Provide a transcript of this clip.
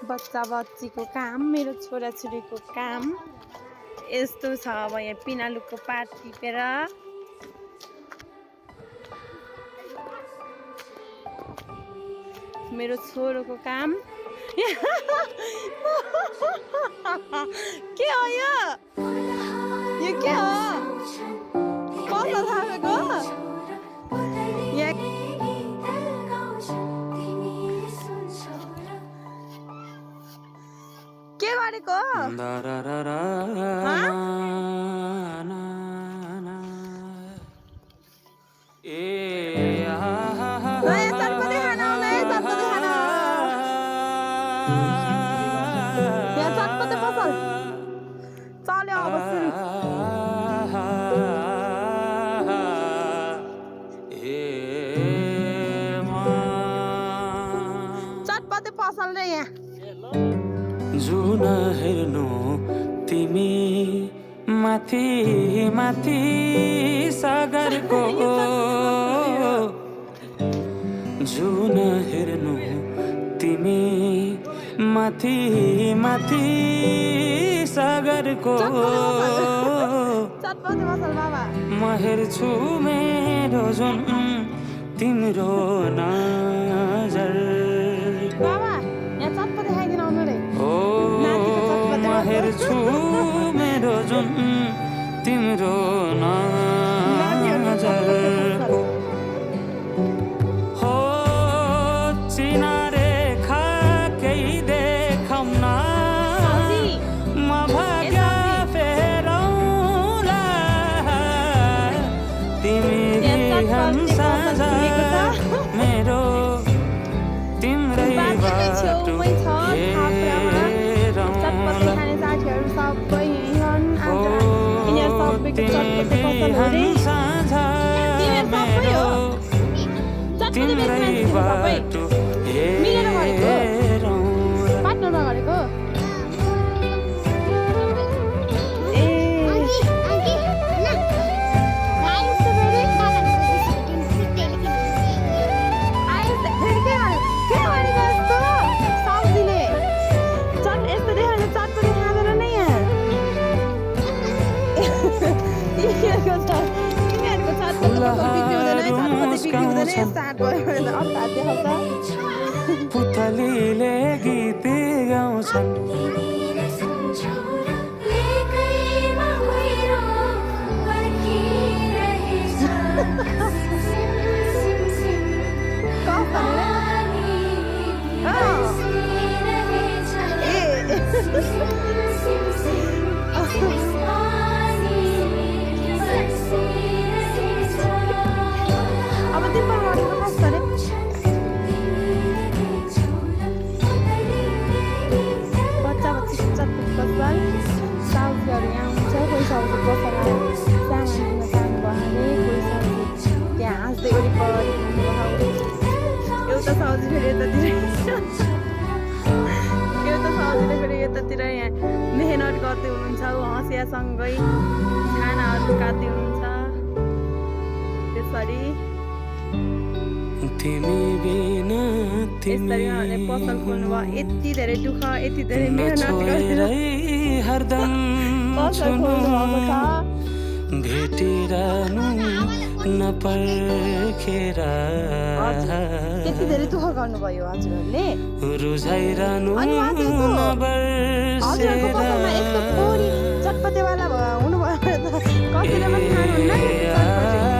बच्चा बच्चीको काम मेरो छोराछोरीको काम यस्तो छ। अब यहाँ पिनालुको पात टिपेर मेरो छोरोको काम के हो यो के हो कसो थापेको के गरेको चटपटे पसल रे यहाँ जुन हेर्नु तिमी माथि माथि सागरको जुन हेर्नु तिमी माथि माथि सागरको चटपटे पसल बाबा म हेर्छु मेरो जुन तिम्रो नजर बाबा यहाँ चटपटे खाइदिन आउनु रे म हेर्छु मेरो जुन तिम्रो नजर हो चिनारे खा केही देखाउन म भाग्य फेरौँला तिमी बिहान साँझ मेरो तिम्रै बाटो तिम्रै बाटो पाट्नु नगरेको पुतलीले गीत गाउँछन् एउटा सजिलो फेरि यतातिर यहाँ मेहनत गर्दै हुनुहुन्छ हँसियासँगै खानाहरू काट्दै हुनुहुन्छ त्यसरी उहाँले पसल खोल्नु भयो यति धेरै दुःख यति धेरै मेहनत गरेर पसल खोल्नु भएको छ भेटिरहनु नपर्खेर त्यति धेरै दुःख गर्नुभयो हजुरहरूले रुझाइरहनु चटपटेवाला हुनुभयो कसैले पनि खानुहुन्न